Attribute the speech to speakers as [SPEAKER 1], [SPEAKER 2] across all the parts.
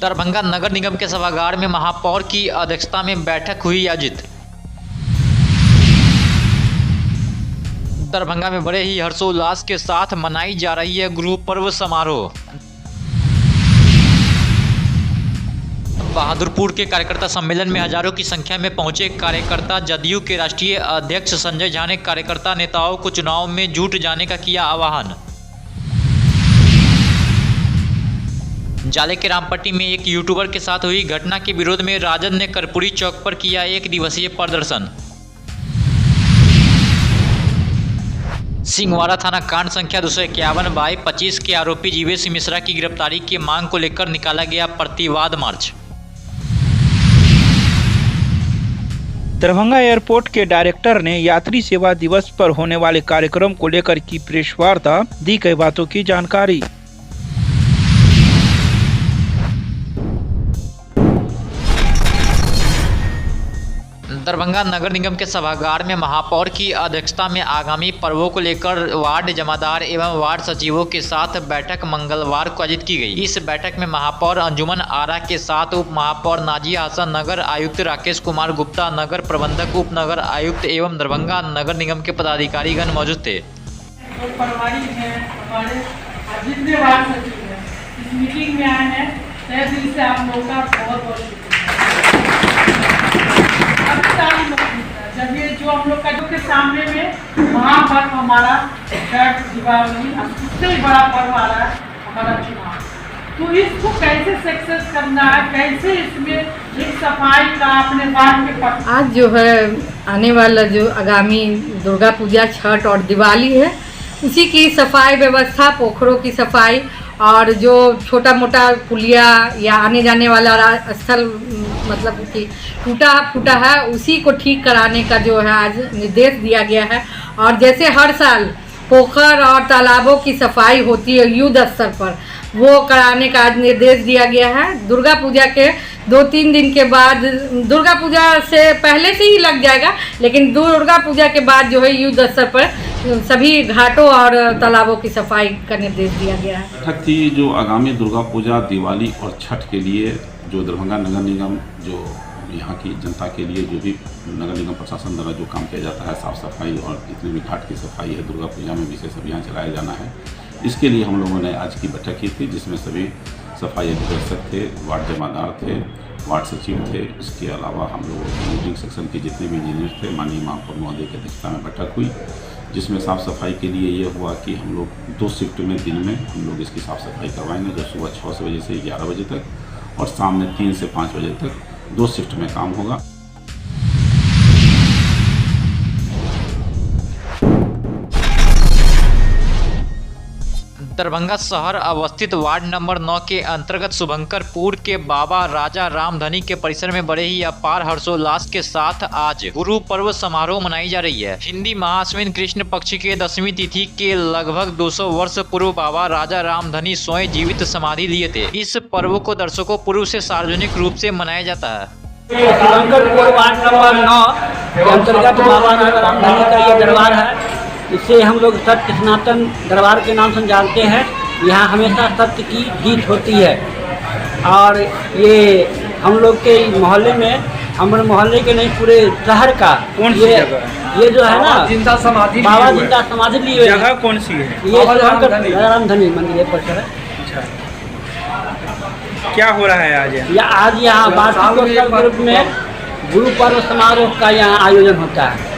[SPEAKER 1] दरभंगा नगर निगम के सभागार में महापौर की अध्यक्षता में बैठक हुई आयोजित। दरभंगा में बड़े ही हर्षोल्लास के साथ मनाई जा रही है गुरु पर्व समारोह। बहादुरपुर के कार्यकर्ता सम्मेलन में हजारों की संख्या में पहुंचे कार्यकर्ता। जदयू के राष्ट्रीय अध्यक्ष संजय झा ने कार्यकर्ता नेताओं को चुनाव में जुट जाने का किया आह्वान। जाले के रामपट्टी में एक यूट्यूबर के साथ हुई घटना के विरोध में राजद ने कर्पूरी चौक पर किया एक दिवसीय प्रदर्शन। सिंहवाड़ा थाना कांड संख्या 251/25 के आरोपी जीवेश मिश्रा की गिरफ्तारी की मांग को लेकर निकाला गया प्रतिवाद मार्च।
[SPEAKER 2] दरभंगा एयरपोर्ट के डायरेक्टर ने यात्री सेवा दिवस पर होने वाले कार्यक्रम को लेकर की प्रेस वार्ता, दी कई बातों की जानकारी।
[SPEAKER 1] दरभंगा नगर निगम के सभागार में महापौर की अध्यक्षता में आगामी पर्वों को लेकर वार्ड जमादार एवं वार्ड सचिवों के साथ बैठक मंगलवार को आयोजित की गई। इस बैठक में महापौर अंजुमन आरा के साथ उप महापौर नाजिया हसन, नगर आयुक्त राकेश कुमार गुप्ता, नगर प्रबंधक, उप नगर आयुक्त एवं दरभंगा नगर निगम के पदाधिकारीगण मौजूद थे।
[SPEAKER 3] जब ये जो हम लोग का जो के सामने में महापर्व हमारा दीपावली, इससे बड़ा पर्व आ रहा है हमारा चुनाव, तो इसको कैसे सक्सेस करना है, कैसे इसमें एक सफाई का अपने वार्ड के पक्ष।
[SPEAKER 4] आज जो है आने वाला जो आगामी दुर्गा पूजा, छठ और दिवाली है, उसी की सफाई व्यवस्था, पोखरों की सफाई और जो छोटा मोटा पुलिया या आने जाने वाला स्थल मतलब कि टूटा फूटा है, उसी को ठीक कराने का जो है आज निर्देश दिया गया है। और जैसे हर साल पोखर और तालाबों की सफाई होती है युद्ध स्तर पर, वो कराने का आज निर्देश दिया गया है। दुर्गा पूजा के 2-3 दिन के बाद, दुर्गा पूजा से पहले से ही लग जाएगा, लेकिन दुर्गा पूजा के बाद जो है युद्ध स्तर पर सभी घाटों और तालाबों की सफाई का निर्देश दिया गया है।
[SPEAKER 5] बैठक थी जो आगामी दुर्गा पूजा, दिवाली और छठ के लिए जो दरभंगा नगर निगम, जो यहाँ की जनता के लिए जो भी नगर निगम प्रशासन द्वारा जो काम किया जाता है, साफ़ सफाई और जितने भी घाट की सफाई है, दुर्गा पूजा में विशेष अभियान चलाया जाना है। इसके लिए हम लोगों ने आज की बैठक की थी, जिसमें सभी सफाई अधिकारिक थे, वार्ड जमादार थे, वार्ड सचिव थे। इसके अलावा हम लोग इंजीनियरिंग सेक्शन के जितने भी इंजीनियर थे, माननीय महापौर महोदय की अध्यक्षता में बैठक हुई, जिसमें साफ़ सफाई के लिए ये हुआ कि हम लोग 2 शिफ्ट में दिन में हम लोग इसकी साफ़ सफाई करवाएंगे, जो सुबह 6 बजे से 11 बजे तक और शाम में 3 से 5 बजे तक 2 शिफ्ट में काम होगा।
[SPEAKER 1] दरभंगा शहर अवस्थित वार्ड नंबर 9 के अंतर्गत शुभंकरपुर के बाबा राजा रामधनी के परिसर में बड़े ही अपार हर्षोल्लास के साथ आज गुरु पर्व समारोह मनाई जा रही है। हिंदी महाअश्विन कृष्ण पक्ष के 10वीं तिथि के लगभग 200 वर्ष पूर्व बाबा राजा रामधनी स्वयं जीवित समाधि लिए थे। इस पर्व को दर्शकों पूर्व से सार्वजनिक रूप से मनाया जाता है।
[SPEAKER 6] शुभंकरपुर वार्ड नंबर 9 के अंतर्गत बाबा राजा रामधनी का ये दरबार है। इसे हम लोग सत्य सनातन दरबार के नाम से जानते हैं। यहाँ हमेशा सत्य की जीत होती है। और ये हम लोग के मोहल्ले में, हमारे मोहल्ले के नहीं पूरे शहर का
[SPEAKER 2] कौन सी जगह?
[SPEAKER 6] ये जो है ना
[SPEAKER 2] जिंदा समाधि,
[SPEAKER 6] बाबा जिंदा समाधि लिए
[SPEAKER 2] जगह कौन सी है?
[SPEAKER 6] ये रामधनी मंदिर पर है।
[SPEAKER 2] क्या हो रहा है आज?
[SPEAKER 6] आज यहाँ वार्षिक ग्रुप में गुरु पर्व समारोह का यहाँ आयोजन होता है,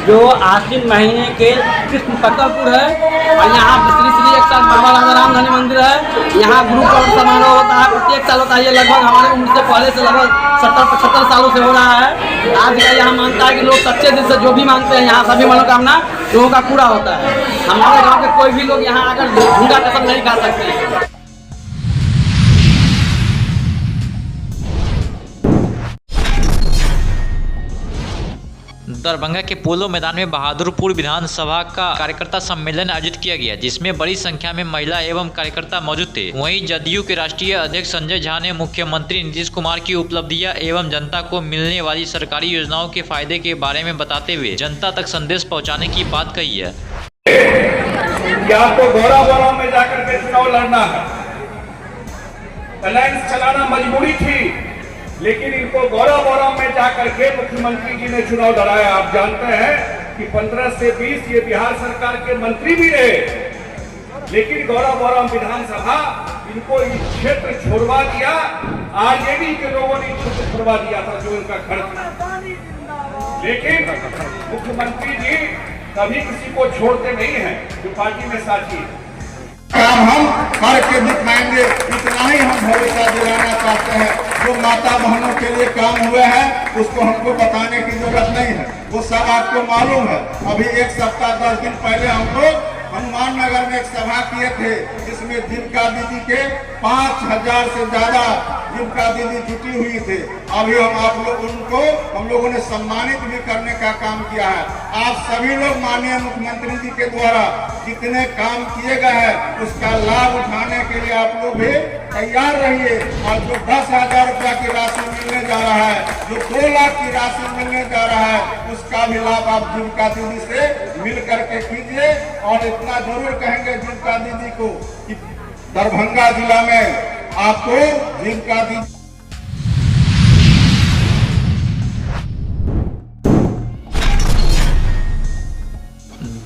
[SPEAKER 6] जो आश्विन महीने के कृष्ण पक्कापुर है। और यहाँ श्री 1 साल बाबा राजा रामधनी मंदिर है। यहाँ गुरु पर्व समारोह होता है, प्रत्येक साल होता है। ये लगभग हमारे उम्र से पहले से लगभग 70-75 सालों से हो रहा है। आज का यहाँ मानता है कि लोग सच्चे दिल से जो भी मांगते हैं, यहाँ सभी मनोकामना लोगों का पूरा होता है। हमारे गाँव के कोई भी लोग यहाँ आकर झूठा कसम नहीं खा सकते।
[SPEAKER 1] दरभंगा के पोलो मैदान में बहादुरपुर विधानसभा का कार्यकर्ता सम्मेलन आयोजित किया गया, जिसमें बड़ी संख्या में महिला एवं कार्यकर्ता मौजूद थे। वहीं जदयू के राष्ट्रीय अध्यक्ष संजय झा ने मुख्यमंत्री नीतीश कुमार की उपलब्धियां एवं जनता को मिलने वाली सरकारी योजनाओं के फायदे के बारे में बताते हुए जनता तक संदेश पहुँचाने की बात कही है।
[SPEAKER 7] कि आपको घोड़ा में जाकर के चुनाव लड़ना है, एलायंस चलाना मजबूरी थी, लेकिन इनको गौरव में जाकर के मुख्यमंत्री जी ने चुनाव लड़ाया। आप जानते हैं कि 15 से 20 ये बिहार सरकार के मंत्री भी रहे, लेकिन गौरव विधानसभा इनको इस क्षेत्र छोड़वा दिया। आरजेडी के लोगों ने क्षेत्र छोड़वा दिया था जो इनका घर था, लेकिन मुख्यमंत्री जी कभी किसी को छोड़ते नहीं हैं जो पार्टी में साथी है।
[SPEAKER 8] काम हम करके दिखाएंगे, इतना ही हम भरोसा दिलाना चाहते हैं। जो माता बहनों के लिए काम हुए हैं उसको हमको बताने की जरूरत नहीं है, वो सब आपको मालूम है। अभी 1 सप्ताह 10 दिन पहले हम लोग हनुमान नगर में एक सभा किए थे, जिसमें जीविका दीदी के 5000 से ज्यादा जीविका दीदी जुटी हुई थे। अभी हम लोगों ने सम्मानित भी करने का काम किया है। आप सभी लोग माननीय मुख्यमंत्री जी के द्वारा जितने काम किए गए हैं उसका लाभ उठाने के लिए आप लोग भी तैयार रहिए। और जो 10,000 रुपया की राशि मिलने जा रहा है, जो 2 लाख की राशि मिलने जा रहा है, उसका भी लाभ आप जीविका दीदी से मिल करके कीजिए। और इतना जरूर कहेंगे जीविका दीदी को कि दरभंगा जिला में आपको जीविका दीदी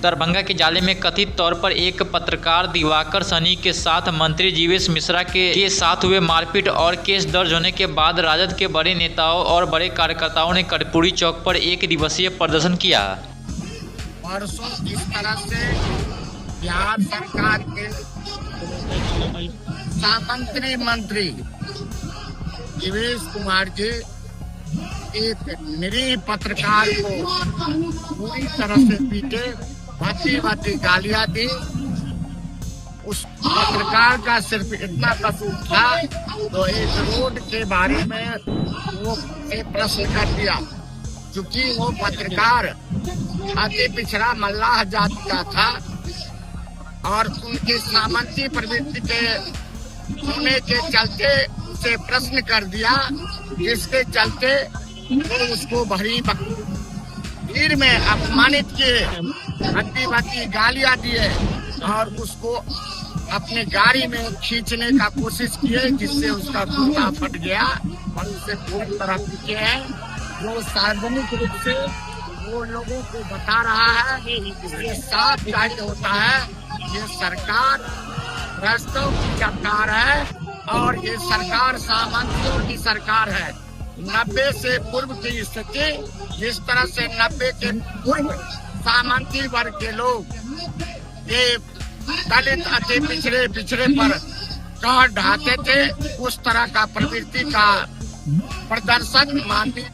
[SPEAKER 1] दरभंगा के जाले में कथित तौर पर एक पत्रकार दिवाकर सनी के साथ मंत्री जीवेश मिश्रा के साथ हुए मारपीट और केस दर्ज होने के बाद राजद के बड़े नेताओं और बड़े कार्यकर्ताओं ने कर्पूरी चौक पर 1 दिवसीय प्रदर्शन किया।
[SPEAKER 9] परसों जिस तरह से बिहार सरकार के सामंत्री मंत्री जीवेश कुमार जी एक निरीह पत्रकार को पूरी तरह से पीटे, भांति गालियां दी। उस पत्रकार का सिर्फ इतना कसूर था तो एक रोड के बारे में वो एक प्रश्न कर दिया, क्योंकि वो पत्रकार अति पिछड़ा मल्लाह जाति का था और उनके सामंती प्रवृत्ति के होने के चलते उसे प्रश्न कर दिया, जिसके चलते वो उसको भीड़ में अपमानित किए, हड्डी गालियां दिए और उसको अपने गाड़ी में खींचने का कोशिश किए, जिससे उसका कुर्ता फट गया और उसे पूरी तरह पीटे हैं। वो सार्वजनिक रूप से वो लोगों को बता रहा है कि ये साफ जाहिर होता है ये सरकार राष्ट्रों की सरकार है और ये सरकार सामंतियों की सरकार है। 90 से पूर्व की स्थिति, जिस तरह से 90 के पूर्व सामंती वर्ग के लोग ये दलित अति पिछड़े पर कह ढाते थे, उस तरह का प्रवृत्ति का प्रदर्शन मानती।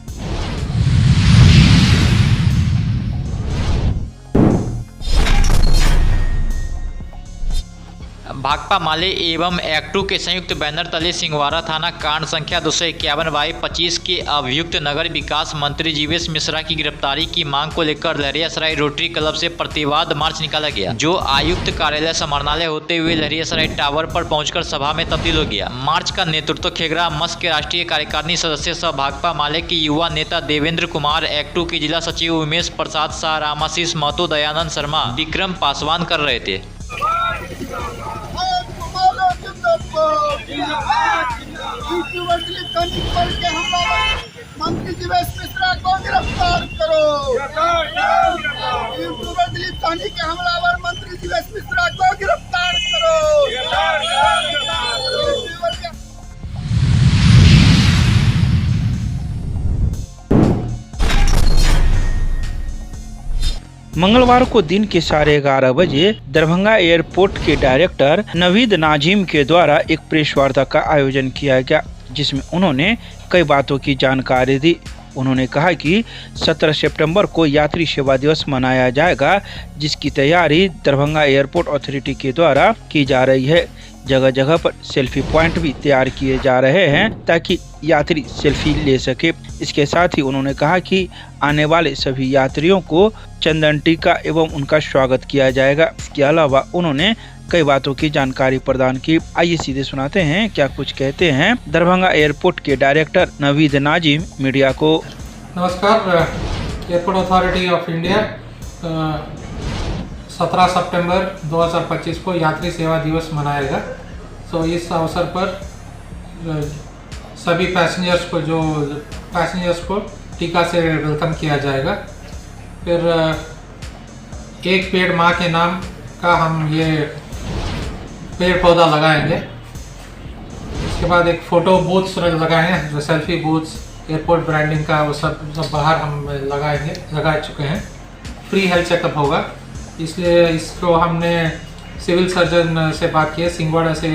[SPEAKER 1] भाकपा माले एवं एक्टू के संयुक्त बैनर तले सिंहवाड़ा थाना कांड संख्या 251/25 के अभियुक्त नगर विकास मंत्री जीवेश मिश्रा की गिरफ्तारी की मांग को लेकर लहरियासराय रोटरी क्लब से प्रतिवाद मार्च निकाला गया, जो आयुक्त कार्यालय समाहरणालय होते हुए लहरियासराय टावर पर पहुंचकर सभा में तब्दील हो गया। मार्च का नेतृत्व खेगरा मस्क के राष्ट्रीय कार्यकारिणी सदस्य सह भाकपा माले के युवा नेता देवेंद्र कुमार, एक्टू के जिला सचिव उमेश प्रसाद शाह, रामाशीष महतो, दयानंद शर्मा, विक्रम पासवान कर रहे थे।
[SPEAKER 10] मंत्री जीवेश मिश्रा को गिरफ्तार करो। के हमलावर मंत्री जीवेश मिश्रा को गिरफ्तार करो।
[SPEAKER 2] मंगलवार को दिन के 11:30 बजे दरभंगा एयरपोर्ट के डायरेक्टर नवीद नाजिम के द्वारा एक प्रेस वार्ता का आयोजन किया गया, जिसमें उन्होंने कई बातों की जानकारी दी। उन्होंने कहा कि 17 सितंबर को यात्री सेवा दिवस मनाया जाएगा, जिसकी तैयारी दरभंगा एयरपोर्ट अथॉरिटी के द्वारा की जा रही है। जगह जगह पर सेल्फी पॉइंट भी तैयार किए जा रहे हैं ताकि यात्री सेल्फी ले सके। इसके साथ ही उन्होंने कहा कि आने वाले सभी यात्रियों को चंदन टीका एवं उनका स्वागत किया जाएगा। इसके अलावा उन्होंने कई बातों की जानकारी प्रदान की। आइए सीधे सुनाते हैं क्या कुछ कहते हैं दरभंगा एयरपोर्ट के डायरेक्टर नवीद नाजिम मीडिया को।
[SPEAKER 11] नमस्कार। एयरपोर्ट अथॉरिटी ऑफ इंडिया 17 सितंबर 2025 को यात्री सेवा दिवस मनाएगा। इस अवसर पर सभी पैसेंजर्स को टीका से वेलकम किया जाएगा। फिर एक पेड़ माँ के नाम का हम ये पेड़ पौधा लगाएंगे। इसके बाद एक फ़ोटो बूथ्स लगाएंगे, जो सेल्फी बूथ्स, एयरपोर्ट ब्रांडिंग का वो सब बाहर हम लगा चुके हैं। फ्री हेल्थ चेकअप होगा, इसलिए इसको हमने सिविल सर्जन से बात की है, सिंगवाड़ा से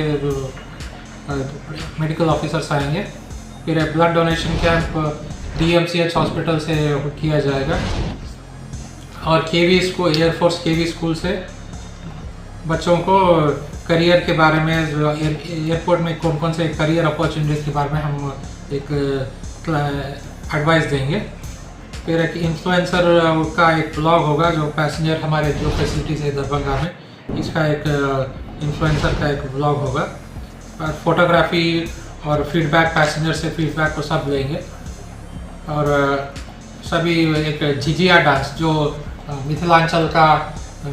[SPEAKER 11] मेडिकल ऑफिसर्स आएंगे। फिर blood donation camp DMCH hospital से किया जाएगा। और KV school, air force KV school से बच्चों को करियर के बारे में, एयरपोर्ट में कौन कौन से करियर अपॉर्चुनिटीज़ के बारे में हम एक एडवाइस देंगे। फिर एक इन्फ्लुएंसर का एक ब्लॉग होगा, जो पैसेंजर हमारे जो फैसिलिटीज़ है दरभंगा में, इसका एक इन्फ्लुएंसर का एक ब्लॉग होगा। और फोटोग्राफी और फीडबैक, पैसेंजर से फीडबैक को सब लेंगे। और सभी एक झिझिया डांस, जो मिथिलांचल का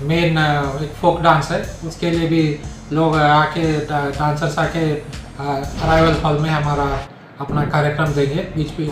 [SPEAKER 11] मेन एक फोक डांस है, उसके लिए भी लोग आके, डांसर्स आके अराइवल हॉल में हमारा अपना कार्यक्रम देंगे बीच में।